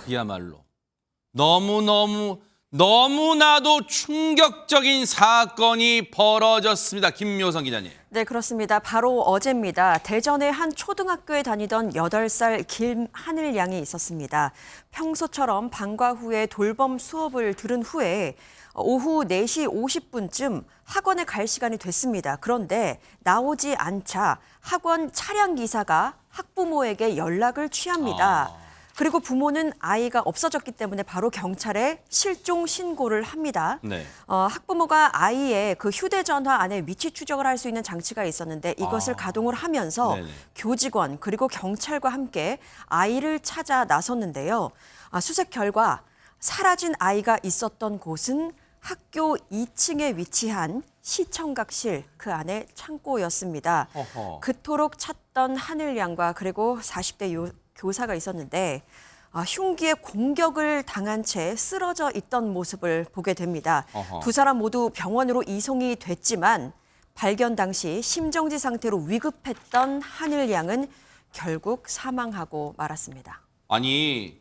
그야말로 너무나도 충격적인 사건이 벌어졌습니다. 김묘성 기자님. 네, 그렇습니다. 바로 어제입니다. 대전의 한 초등학교에 다니던 8살 김하늘 양이 있었습니다. 평소처럼 방과 후에 돌봄 수업을 들은 후에 오후 4시 50분쯤 학원에 갈 시간이 됐습니다. 그런데 나오지 않자 학원 차량 기사가 학부모에게 연락을 취합니다. 그리고 부모는 아이가 없어졌기 때문에 바로 경찰에 실종 신고를 합니다. 네. 학부모가 아이의 그 휴대전화 안에 위치 추적을 할 수 있는 장치가 있었는데 이것을 가동을 하면서 네네. 교직원 그리고 경찰과 함께 아이를 찾아 나섰는데요. 수색 결과 사라진 아이가 있었던 곳은 학교 2층에 위치한 시청각실 그 안에 창고였습니다. 어허. 그토록 찾던 하늘 양과 그리고 40대 교사가 있었는데 흉기에 공격을 당한 채 쓰러져 있던 모습을 보게 됩니다. 어허. 두 사람 모두 병원으로 이송이 됐지만 발견 당시 심정지 상태로 위급했던 하늘 양은 결국 사망하고 말았습니다. 아니,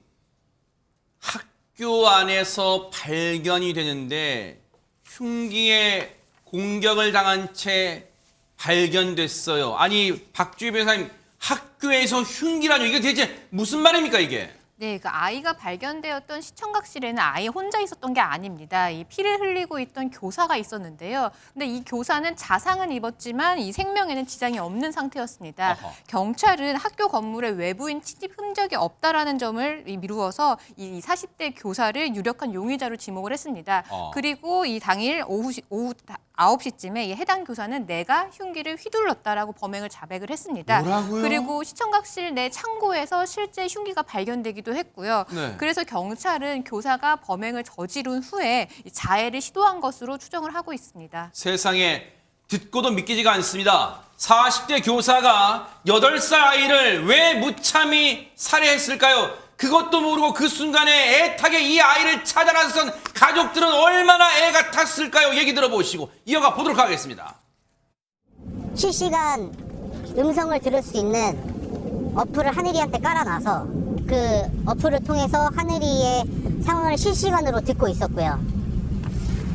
학교 안에서 발견이 되는데 흉기에 공격을 당한 채 발견됐어요. 아니, 박주희 변호사님, 학교에서 흉기라뇨? 이게 대체 무슨 말입니까, 이게? 네, 그 아이가 발견되었던 시청각실에는 아이 혼자 있었던 게 아닙니다. 이 피를 흘리고 있던 교사가 있었는데요. 근데 이 교사는 자상은 입었지만 이 생명에는 지장이 없는 상태였습니다. 어허. 경찰은 학교 건물에 외부인 침입 흔적이 없다라는 점을 미루어서 이 40대 교사를 유력한 용의자로 지목을 했습니다. 그리고 이 당일 오후 9시쯤에 이 해당 교사는 내가 흉기를 휘둘렀다라고 범행을 자백을 했습니다. 뭐라고요? 그리고 시청각실 내 창고에서 실제 흉기가 발견되기도 했고요. 네. 그래서 경찰은 교사가 범행을 저지른 후에 자해를 시도한 것으로 추정을 하고 있습니다. 세상에 듣고도 믿기지가 않습니다. 40대 교사가 8살 아이를 왜 무참히 살해했을까요? 그것도 모르고 그 순간에 애타게 이 아이를 찾아 나선 가족들은 얼마나 애가 탔을까요? 얘기 들어보시고 이어가 보도록 하겠습니다. 실시간 음성을 들을 수 있는 어플을 하늘이한테 깔아놔서 그 어플을 통해서 하늘이의 상황을 실시간으로 듣고 있었고요.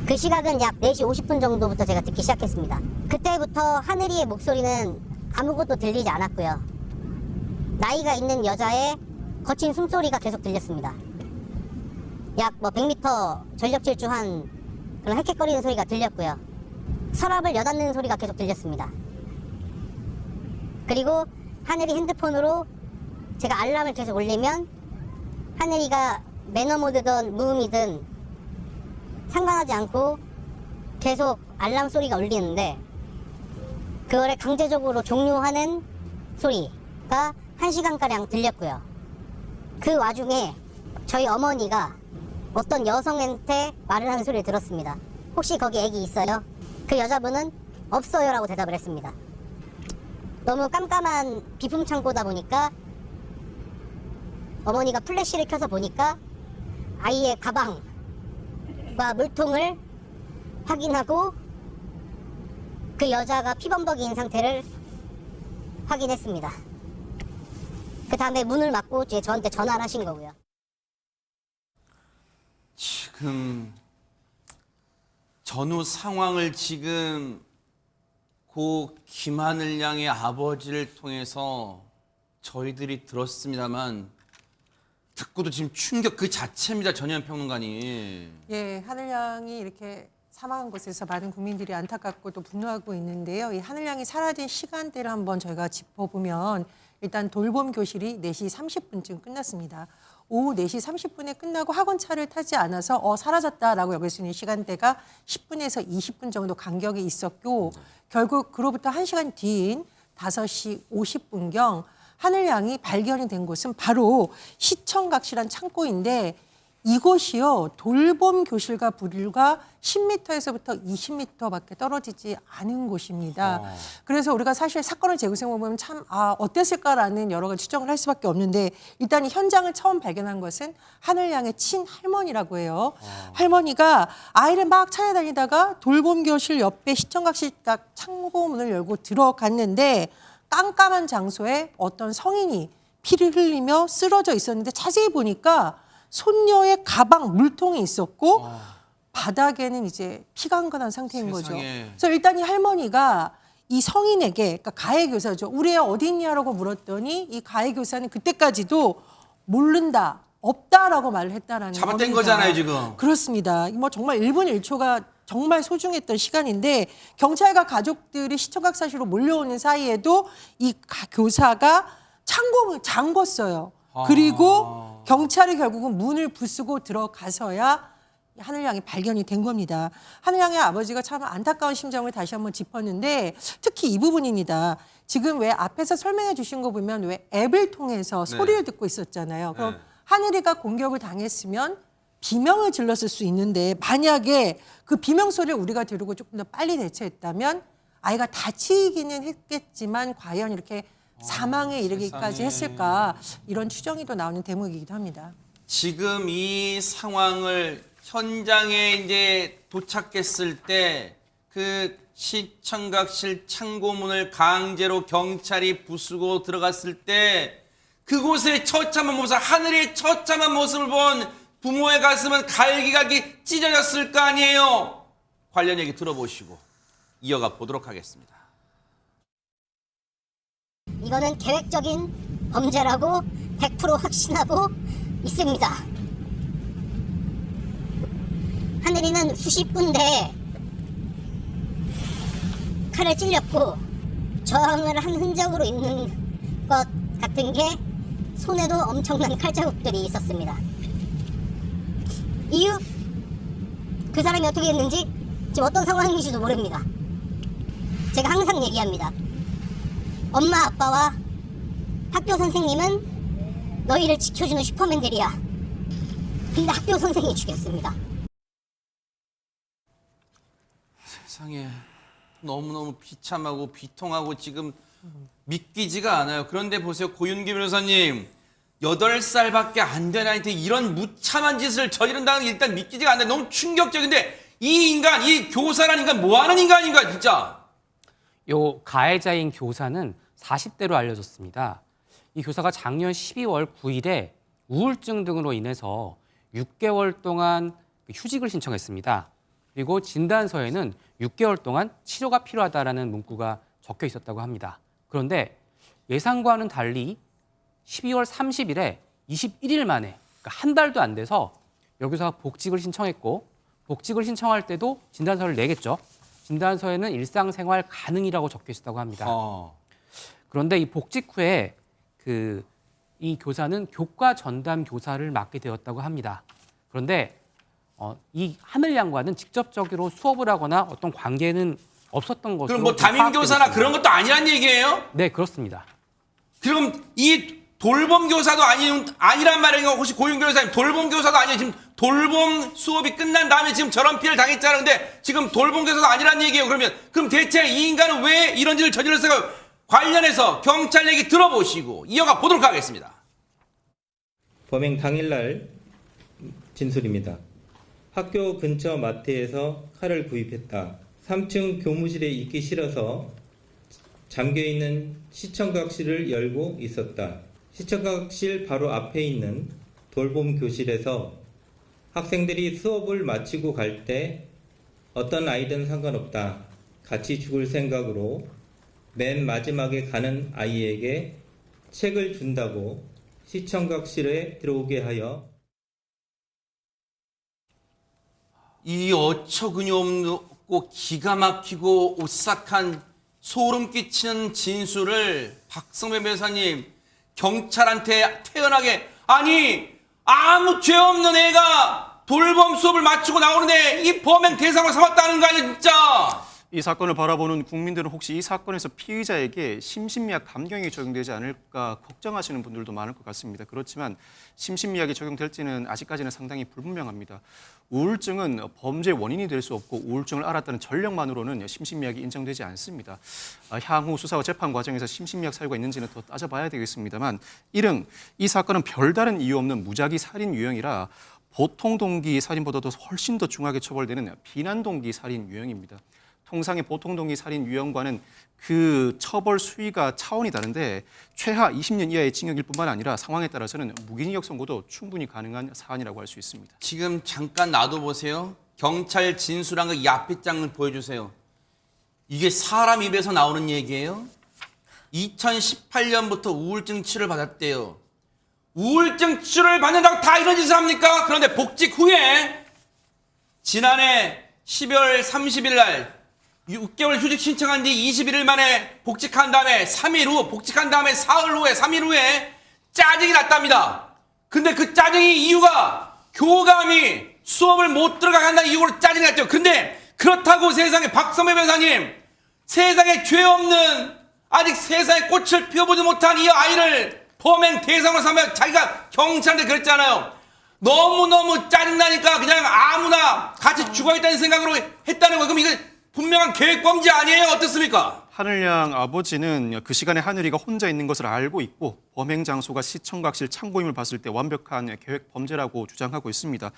그 시각은 약 4시 50분 정도부터 제가 듣기 시작했습니다. 그때부터 하늘이의 목소리는 아무것도 들리지 않았고요. 나이가 있는 여자의 거친 숨소리가 계속 들렸습니다. 약 100m 전력 질주한 그런 헥헥거리는 소리가 들렸고요. 서랍을 여닫는 소리가 계속 들렸습니다. 그리고 하늘이 핸드폰으로 제가 알람을 계속 올리면 하늘이가 매너 모드든 무음이든 상관하지 않고 계속 알람 소리가 울리는데 그거를 강제적으로 종료하는 소리가 1시간가량 들렸고요. 그 와중에 저희 어머니가 어떤 여성한테 말을 하는 소리를 들었습니다. 혹시 거기 애기 있어요? 그 여자분은 없어요 라고 대답을 했습니다. 너무 깜깜한 비품 창고다 보니까 어머니가 플래시를 켜서 보니까 아이의 가방과 물통을 확인하고 그 여자가 피범벅이인 상태를 확인했습니다. 그 다음에 문을 막고 저한테 전화를 하신 거고요. 지금 전후 상황을 지금 고 김하늘 양의 아버지를 통해서 저희들이 들었습니다만 듣고도 지금 충격 그 자체입니다. 전현 평론가님. 예, 하늘 양이 이렇게 사망한 곳에서 많은 국민들이 안타깝고 또 분노하고 있는데요. 이 하늘 양이 사라진 시간대를 한번 저희가 짚어보면 일단 돌봄 교실이 4시 30분쯤 끝났습니다. 오후 4시 30분에 끝나고 학원차를 타지 않아서 사라졌다라고 여길 수 있는 시간대가 10분에서 20분 정도 간격이 있었고 결국 그로부터 1시간 뒤인 5시 50분경 하늘 양이 발견이 된 곳은 바로 시청각실한 창고인데 이곳이요 돌봄 교실과 불과 10m에서부터 20m밖에 떨어지지 않은 곳입니다. 그래서 우리가 사실 사건을 재구성해 보면 참 어땠을까라는 여러 가지 추정을 할 수밖에 없는데 일단 이 현장을 처음 발견한 것은 하늘 양의 친할머니라고 해요. 할머니가 아이를 막 찾아다니다가 돌봄 교실 옆에 시청각실 창고문을 열고 들어갔는데 깜깜한 장소에 어떤 성인이 피를 흘리며 쓰러져 있었는데 자세히 보니까 손녀의 가방, 물통이 있었고 바닥에는 이제 피가 한건한 상태인 거죠. 세상에. 그래서 일단 이 할머니가 이 성인에게, 그러니까 가해 교사죠. 우리 애 어디 있냐라고 물었더니 이 가해 교사는 그때까지도 모른다, 없다라고 말을 했다라는 잡아뗀 겁니다. 거잖아요, 지금. 그렇습니다. 뭐 정말 1분 1초가 정말 소중했던 시간인데 경찰과 가족들이 시청각 사실로 몰려오는 사이에도 이 교사가 창고문을 잠궜어요. 그리고 경찰이 결국은 문을 부수고 들어가서야 하늘양이 발견이 된 겁니다. 하늘양의 아버지가 참 안타까운 심정을 다시 한번 짚었는데 특히 이 부분입니다. 지금 왜 앞에서 설명해 주신 거 보면 왜 앱을 통해서 소리를 듣고 있었잖아요. 그럼 하늘이가 공격을 당했으면 비명을 질렀을 수 있는데 만약에 그 비명 소리를 우리가 들고 조금 더 빨리 대처했다면 아이가 다치기는 했겠지만 과연 이렇게 사망에 이르기까지 세상에. 했을까 이런 추정이 또 나오는 대목이기도 합니다. 지금 이 상황을 현장에 이제 도착했을 때 그 시청각실 창고문을 강제로 경찰이 부수고 들어갔을 때 그곳의 처참한 모습, 하늘의 처참한 모습을 본 부모의 가슴은 갈기갈기 찢어졌을 거 아니에요. 관련 얘기 들어보시고 이어가 보도록 하겠습니다. 이거는 계획적인 범죄라고 100% 확신하고 있습니다. 하늘이는 수십 군데 칼에 찔렸고 저항을 한 흔적으로 있는 것 같은 게 손에도 엄청난 칼자국들이 있었습니다. 이유? 그 사람이 어떻게 했는지 지금 어떤 상황인지도 모릅니다. 제가 항상 얘기합니다. 엄마 아빠와 학교 선생님은 너희를 지켜주는 슈퍼맨들이야. 근데 학교 선생이 죽였습니다. 세상에 너무너무 비참하고 비통하고 지금 믿기지가 않아요. 그런데 보세요. 고윤기 변호사님 8살밖에 안 된 아이한테 이런 무참한 짓을 저지른다는 게 일단 믿기지가 않아요. 너무 충격적인데 이 인간, 이 교사라는 인간 뭐하는 인간인가 진짜. 요 가해자인 교사는 40대로 알려졌습니다. 이 교사가 작년 12월 9일에 우울증 등으로 인해서 6개월 동안 휴직을 신청했습니다. 그리고 진단서에는 6개월 동안 치료가 필요하다라는 문구가 적혀 있었다고 합니다. 그런데 예상과는 달리 12월 30일에 21일 만에, 그러니까 한 달도 안 돼서 여교사가 복직을 신청했고 복직을 신청할 때도 진단서를 내겠죠. 진단서에는 일상생활 가능이라고 적혀 있었다고 합니다. 그런데 이 복직 후에 이 교사는 교과 전담 교사를 맡게 되었다고 합니다. 그런데 이 하늘양과는 직접적으로 수업을 하거나 어떤 관계는 없었던 것으로 그럼 뭐 담임 교사나 파악되고 그런 것도 아니란 얘기예요? 네, 그렇습니다. 그럼 이 돌봄 교사도 아니란 말이에요. 혹시 고윤 교사님 돌봄 교사도 아니에요. 지금 돌봄 수업이 끝난 다음에 지금 저런 피해를 당했잖아요. 근데 지금 돌봄 교사도 아니란 얘기예요. 그럼 대체 이 인간은 왜 이런 짓을 저질렀을까요? 관련해서 경찰 얘기 들어보시고 이어가 보도록 하겠습니다. 범행 당일날 진술입니다. 학교 근처 마트에서 칼을 구입했다. 3층 교무실에 있기 싫어서 잠겨있는 시청각실을 열고 있었다. 시청각실 바로 앞에 있는 돌봄 교실에서 학생들이 수업을 마치고 갈 때 어떤 아이든 상관없다. 같이 죽을 생각으로 맨 마지막에 가는 아이에게 책을 준다고 시청각실에 들어오게 하여 이 어처구니 없고 기가 막히고 오싹한 소름 끼치는 진술을 박성배 변호사님 경찰한테 태연하게 아니 아무 죄 없는 애가 돌봄 수업을 마치고 나오는데 이 범행 대상으로 삼았다는 거 아니야 진짜. 이 사건을 바라보는 국민들은 혹시 이 사건에서 피의자에게 심신미약 감경이 적용되지 않을까 걱정하시는 분들도 많을 것 같습니다. 그렇지만 심신미약이 적용될지는 아직까지는 상당히 불분명합니다. 우울증은 범죄 원인이 될 수 없고 우울증을 앓았다는 전력만으로는 심신미약이 인정되지 않습니다. 향후 수사와 재판 과정에서 심신미약 사유가 있는지는 더 따져봐야 되겠습니다만 이릉 이 사건은 별다른 이유 없는 무작위 살인 유형이라 보통 동기 살인보다도 훨씬 더 중하게 처벌되는 비난 동기 살인 유형입니다. 통상의 보통 동기 살인 유형과는 그 처벌 수위가 차원이 다른데 최하 20년 이하의 징역일 뿐만 아니라 상황에 따라서는 무기징역 선고도 충분히 가능한 사안이라고 할 수 있습니다. 지금 잠깐 놔둬보세요. 경찰 진술한 거 이 앞에 장을 보여주세요. 이게 사람 입에서 나오는 얘기예요. 2018년부터 우울증 치료를 받았대요. 우울증 치료를 받는다고 다 이런 짓을 합니까? 그런데 복직 후에 지난해 12월 30일 날 6개월 휴직 신청한 뒤 21일 만에 복직한 다음에 3일 후 복직한 다음에 사흘 후에 3일 후에 짜증이 났답니다. 근데 그 짜증이 이유가 교감이 수업을 못 들어간다는 이유로 짜증이 났죠. 근데 그렇다고 세상에 박선배 변호사님, 세상에 죄 없는 아직 세상에 꽃을 피워보지 못한 이 아이를 범행 대상으로 삼아 자기가 경찰한테 그랬잖아요. 너무너무 짜증나니까 그냥 아무나 같이 죽어있다는 생각으로 했다는 거예요. 그럼 이거 분명한 계획범죄 아니에요? 어떻습니까? 하늘양 아버지는 그 시간에 하늘이가 혼자 있는 것을 알고 있고 범행 장소가 시청각실 창고임을 봤을 때 완벽한 계획범죄라고 주장하고 있습니다.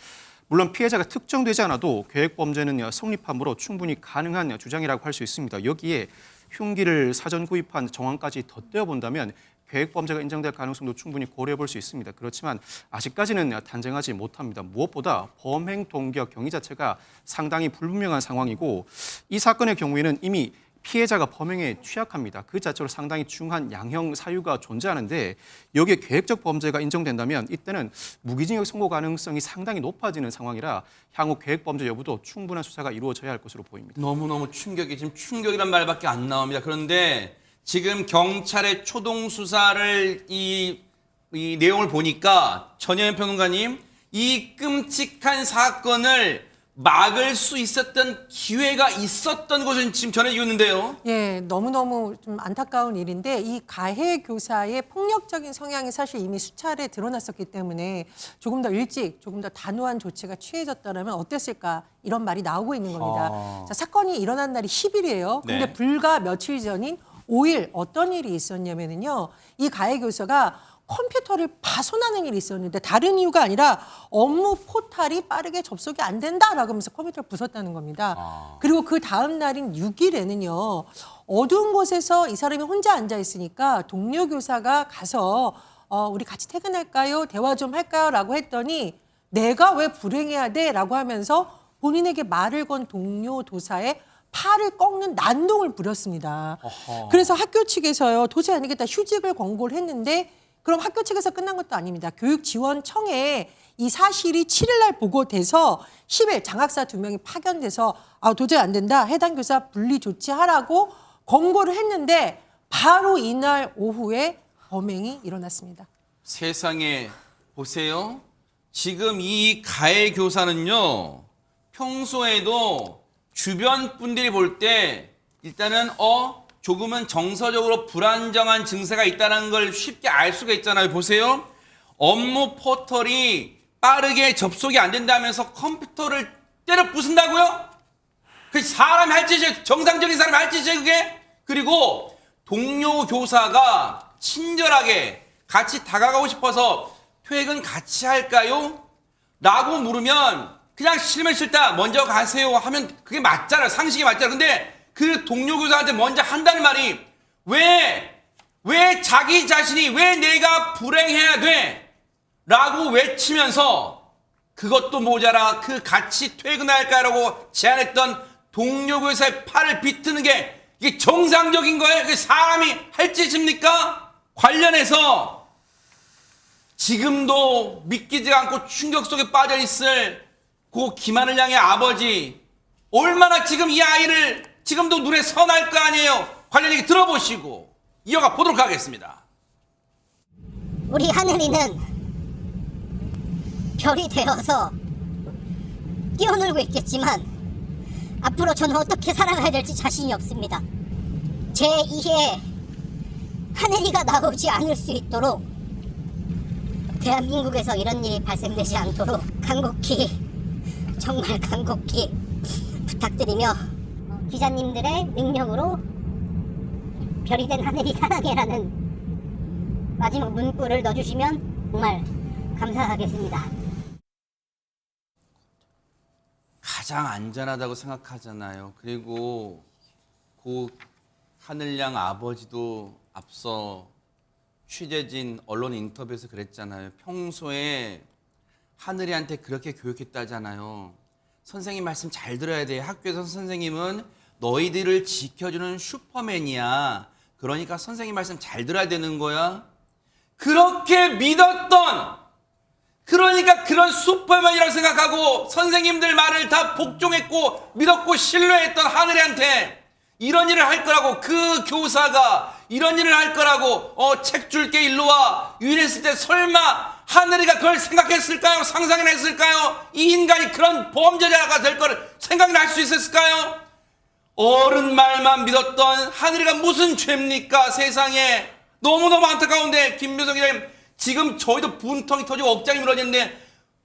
물론 피해자가 특정되지 않아도 계획범죄는 성립함으로 충분히 가능한 주장이라고 할 수 있습니다. 여기에 흉기를 사전 구입한 정황까지 덧대어 본다면 계획범죄가 인정될 가능성도 충분히 고려해 볼 수 있습니다. 그렇지만 아직까지는 단정하지 못합니다. 무엇보다 범행 동기와 경위 자체가 상당히 불분명한 상황이고 이 사건의 경우에는 이미 피해자가 범행에 취약합니다. 그 자체로 상당히 중한 양형 사유가 존재하는데 여기에 계획적 범죄가 인정된다면 이때는 무기징역 선고 가능성이 상당히 높아지는 상황이라 향후 계획범죄 여부도 충분한 수사가 이루어져야 할 것으로 보입니다. 너무너무 충격이 지금 충격이란 말밖에 안 나옵니다. 그런데 지금 경찰의 초동 수사를 이 내용을 보니까 전혜연 평론가님, 이 끔찍한 사건을 막을 수 있었던 기회가 있었던 것은 지금 전해지고 있는데요. 예, 너무너무 좀 안타까운 일인데 이 가해 교사의 폭력적인 성향이 사실 이미 수차례 드러났었기 때문에 조금 더 일찍, 조금 더 단호한 조치가 취해졌더라면 어땠을까 이런 말이 나오고 있는 겁니다. 자, 사건이 일어난 날이 10일이에요. 근데 네. 불과 며칠 전인 5일 어떤 일이 있었냐면요. 이 가해 교사가 컴퓨터를 파손하는 일이 있었는데 다른 이유가 아니라 업무 포탈이 빠르게 접속이 안 된다라고 하면서 컴퓨터를 부쉈다는 겁니다. 그리고 그 다음 날인 6일에는요. 어두운 곳에서 이 사람이 혼자 앉아 있으니까 동료 교사가 가서 우리 같이 퇴근할까요? 대화 좀 할까요? 라고 했더니 내가 왜 불행해야 돼? 라고 하면서 본인에게 말을 건 동료 도사의 팔을 꺾는 난동을 부렸습니다. 그래서 학교 측에서요. 도저히 안 되겠다. 휴직을 권고를 했는데 그럼 학교 측에서 끝난 것도 아닙니다. 교육지원청에 이 사실이 7일 날 보고돼서 10일 장학사 2명이 파견돼서 도저히 안 된다. 해당 교사 분리 조치하라고 권고를 했는데 바로 이날 오후에 범행이 일어났습니다. 세상에 보세요. 지금 이 가해 교사는요. 평소에도 주변 분들이 볼 때 일단은 조금은 정서적으로 불안정한 증세가 있다는 걸 쉽게 알 수가 있잖아요. 보세요. 업무 포털이 빠르게 접속이 안 된다면서 컴퓨터를 때려 부순다고요? 그 사람이 할 짓이에요. 정상적인 사람이 할 짓이에요, 그게? 그리고 동료 교사가 친절하게 같이 다가가고 싶어서 퇴근 같이 할까요? 라고 물으면 그냥 싫으면 싫다. 먼저 가세요 하면 그게 맞잖아요. 상식이 맞잖아요. 근데 그 동료 교사한테 먼저 한다는 말이 왜 자기 자신이 왜 내가 불행해야 돼? 라고 외치면서 그것도 모자라 그 같이 퇴근할까라고 제안했던 동료 교사의 팔을 비트는 게 이게 정상적인 거예요? 그 사람이 할 짓입니까? 관련해서 지금도 믿기지 않고 충격 속에 빠져 있을 고 김하늘 양의 아버지 얼마나 지금 이 아이를 지금도 눈에 선할 거 아니에요. 관련 얘기 들어보시고 이어가 보도록 하겠습니다. 우리 하늘이는 별이 되어서 뛰어놀고 있겠지만 앞으로 저는 어떻게 살아가야 될지 자신이 없습니다. 제2의 하늘이가 나오지 않을 수 있도록 대한민국에서 이런 일이 발생되지 않도록 간곡히 정말 간곡히 부탁드리며 기자님들의 능력으로 별이 된 하늘이 사랑해라는 마지막 문구를 넣어주시면 정말 감사하겠습니다. 가장 안전하다고 생각하잖아요. 그리고 고 하늘양 아버지도 앞서 취재진 언론 인터뷰에서 그랬잖아요. 평소에 하늘이한테 그렇게 교육했다잖아요. 선생님 말씀 잘 들어야 돼. 학교에서 선생님은 너희들을 지켜주는 슈퍼맨이야. 그러니까 선생님 말씀 잘 들어야 되는 거야. 그렇게 믿었던, 그러니까 그런 슈퍼맨이라고 생각하고 선생님들 말을 다 복종했고 믿었고 신뢰했던 하늘이한테 이런 일을 할 거라고, 그 교사가 이런 일을 할 거라고 책 줄게 일로 와 유인했을 때 설마 하늘이가 그걸 생각했을까요? 상상이나 했을까요? 이 인간이 그런 범죄자가 될 거를 생각이나 할 수 있었을까요? 어른 말만 믿었던 하늘이가 무슨 죄입니까? 세상에. 너무너무 안타까운데 김묘성 기자님, 지금 저희도 분통이 터지고 억장이 무너지는데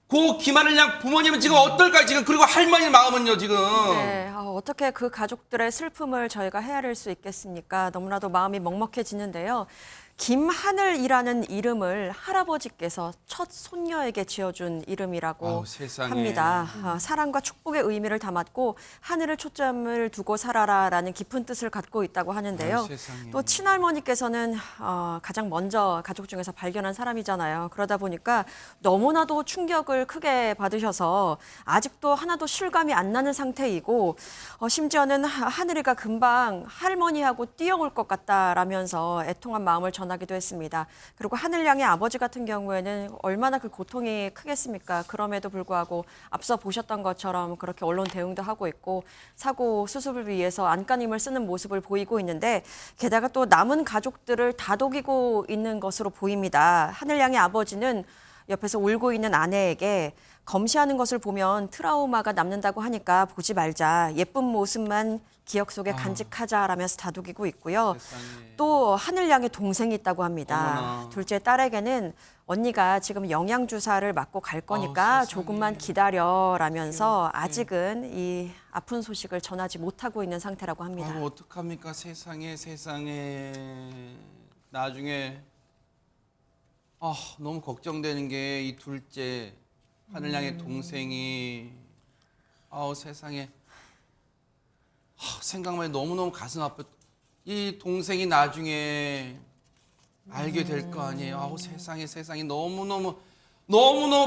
고 김하늘 양 부모님은 지금 어떨까요? 지금 그리고 할머니 마음은요 지금. 네, 어떻게 그 가족들의 슬픔을 저희가 헤아릴 수 있겠습니까? 너무나도 마음이 먹먹해지는데요. 김하늘이라는 이름을 할아버지께서 첫 손녀에게 지어준 이름이라고 아우, 세상에. 합니다. 사랑과 축복의 의미를 담았고 하늘을 초점을 두고 살아라라는 깊은 뜻을 갖고 있다고 하는데요. 아우, 세상에. 또 친할머니께서는 가장 먼저 가족 중에서 발견한 사람이잖아요. 그러다 보니까 너무나도 충격을 크게 받으셔서 아직도 하나도 실감이 안 나는 상태이고 심지어는 하늘이가 금방 할머니하고 뛰어올 것 같다라면서 애통한 마음을 전하기도 했습니다. 그리고 하늘양의 아버지 같은 경우에는 얼마나 그 고통이 크겠습니까? 그럼에도 불구하고 앞서 보셨던 것처럼 그렇게 언론 대응도 하고 있고 사고 수습을 위해서 안간힘을 쓰는 모습을 보이고 있는데 게다가 또 남은 가족들을 다독이고 있는 것으로 보입니다. 하늘양의 아버지는 옆에서 울고 있는 아내에게 검시하는 것을 보면 트라우마가 남는다고 하니까 보지 말자. 예쁜 모습만 기억 속에 간직하자라면서 다독이고 있고요. 세상에. 또 하늘양의 동생이 있다고 합니다. 어머나. 둘째 딸에게는 언니가 지금 영양주사를 맞고 갈 거니까 세상에. 조금만 기다려라면서 아직은 이 아픈 소식을 전하지 못하고 있는 상태라고 합니다. 아유, 어떡합니까? 세상에. 나중에 너무 걱정되는 게 이 둘째 하늘양의 동생이 세상에 생각만 해도 너무너무 가슴 아파. 이 동생이 나중에 알게 될 거 아니에요. 세상에 너무너무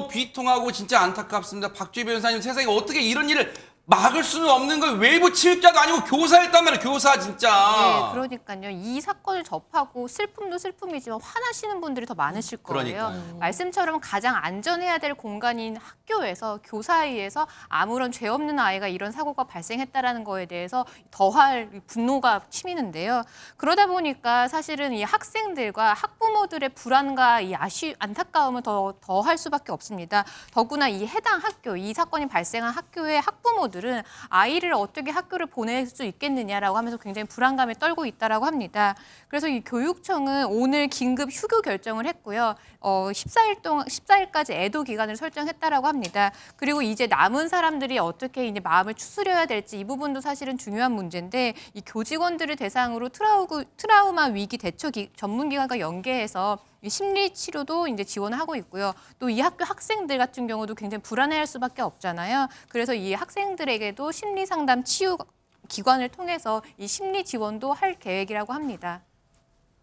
비통하고 진짜 안타깝습니다. 박주희 변호사님, 세상에 어떻게 이런 일을 막을 수는 없는 거예요. 외부 침입자도 아니고 교사였단 말이에요. 교사 진짜. 네, 그러니까요. 이 사건을 접하고 슬픔도 슬픔이지만 화나시는 분들이 더 많으실 거예요. 그러니까요. 말씀처럼 가장 안전해야 될 공간인 학교에서 교사에서 아무런 죄 없는 아이가 이런 사고가 발생했다라는 거에 대해서 더할 분노가 치미는데요. 그러다 보니까 사실은 이 학생들과 학부모들의 불안과 이 안타까움은 더할 수밖에 없습니다. 더구나 이 해당 학교, 이 사건이 발생한 학교의 학부모들은 아이를 어떻게 학교를 보낼 수 있겠느냐라고 하면서 굉장히 불안감에 떨고 있다라고 합니다. 그래서 이 교육청은 오늘 긴급 휴교 결정을 했고요. 14일까지 애도 기간을 설정했다라고 합니다. 그리고 이제 남은 사람들이 어떻게 이제 마음을 추스려야 될지 이 부분도 사실은 중요한 문제인데 이 교직원들을 대상으로 트라우마 위기 대처 전문기관과 연계해서 이 심리 치료도 이제 지원을 하고 있고요. 또 이 학교 학생들 같은 경우도 굉장히 불안해할 수밖에 없잖아요. 그래서 이 학생들에게도 심리 상담 치유 기관을 통해서 이 심리 지원도 할 계획이라고 합니다.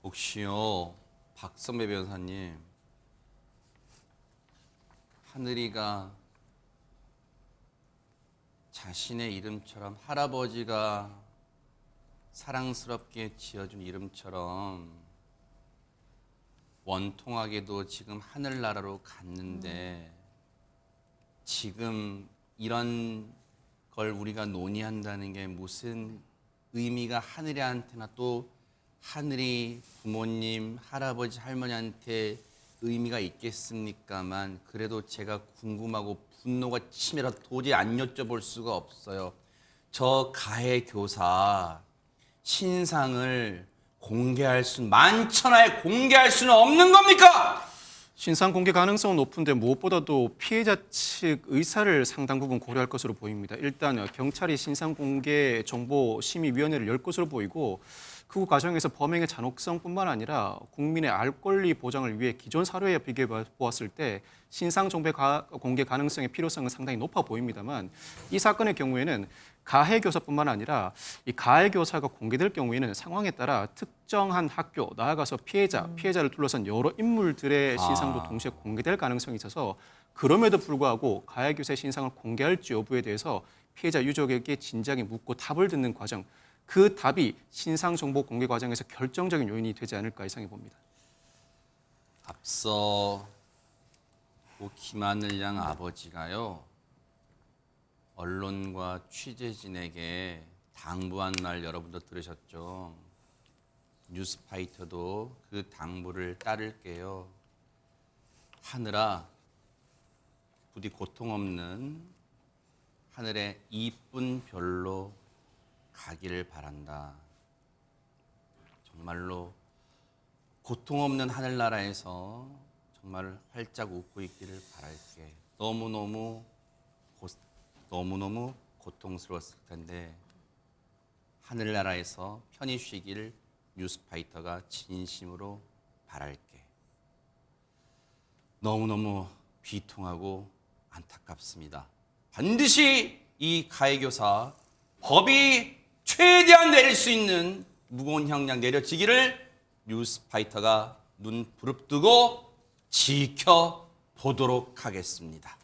혹시요, 박선배 변호사님, 하늘이가 자신의 이름처럼 할아버지가 사랑스럽게 지어준 이름처럼 원통하게도 지금 하늘나라로 갔는데 지금 이런 걸 우리가 논의한다는 게 무슨 의미가 하늘이한테나 또 하늘이 부모님, 할아버지, 할머니한테 의미가 있겠습니까만 그래도 제가 궁금하고 분노가 치밀어 도저히 안 여쭤볼 수가 없어요. 저 가해 교사 신상을 만천하에 공개할 수는 없는 겁니까? 신상 공개 가능성은 높은데 무엇보다도 피해자 측 의사를 상당 부분 고려할 것으로 보입니다. 일단 경찰이 신상 공개 정보 심의위원회를 열 것으로 보이고 그 과정에서 범행의 잔혹성뿐만 아니라 국민의 알 권리 보장을 위해 기존 사료에 비교해 보았을 때 신상 정보 공개 가능성의 필요성은 상당히 높아 보입니다만 이 사건의 경우에는 가해 교사뿐만 아니라 이 가해 교사가 공개될 경우에는 상황에 따라 특정한 학교, 나아가서 피해자를 둘러싼 여러 인물들의 신상도 동시에 공개될 가능성이 있어서 그럼에도 불구하고 가해 교사의 신상을 공개할지 여부에 대해서 피해자 유족에게 진지하게 묻고 답을 듣는 과정, 그 답이 신상 정보 공개 과정에서 결정적인 요인이 되지 않을까 예상해 봅니다. 앞서 김하늘 양 아버지가요, 언론과 취재진에게 당부한 말 여러분도 들으셨죠? 뉴스파이터도 그 당부를 따를게요. 하늘아, 부디 고통 없는 하늘의 이쁜 별로 가기를 바란다. 정말로 고통 없는 하늘나라에서 정말 활짝 웃고 있기를 바랄게. 너무너무 고통스러웠을 텐데 하늘나라에서 편히 쉬길 뉴스파이터가 진심으로 바랄게. 너무너무 비통하고 안타깝습니다. 반드시 이 가해교사 법이 최대한 내릴 수 있는 무거운 형량 내려지기를 뉴스파이터가 눈 부릅뜨고 지켜보도록 하겠습니다.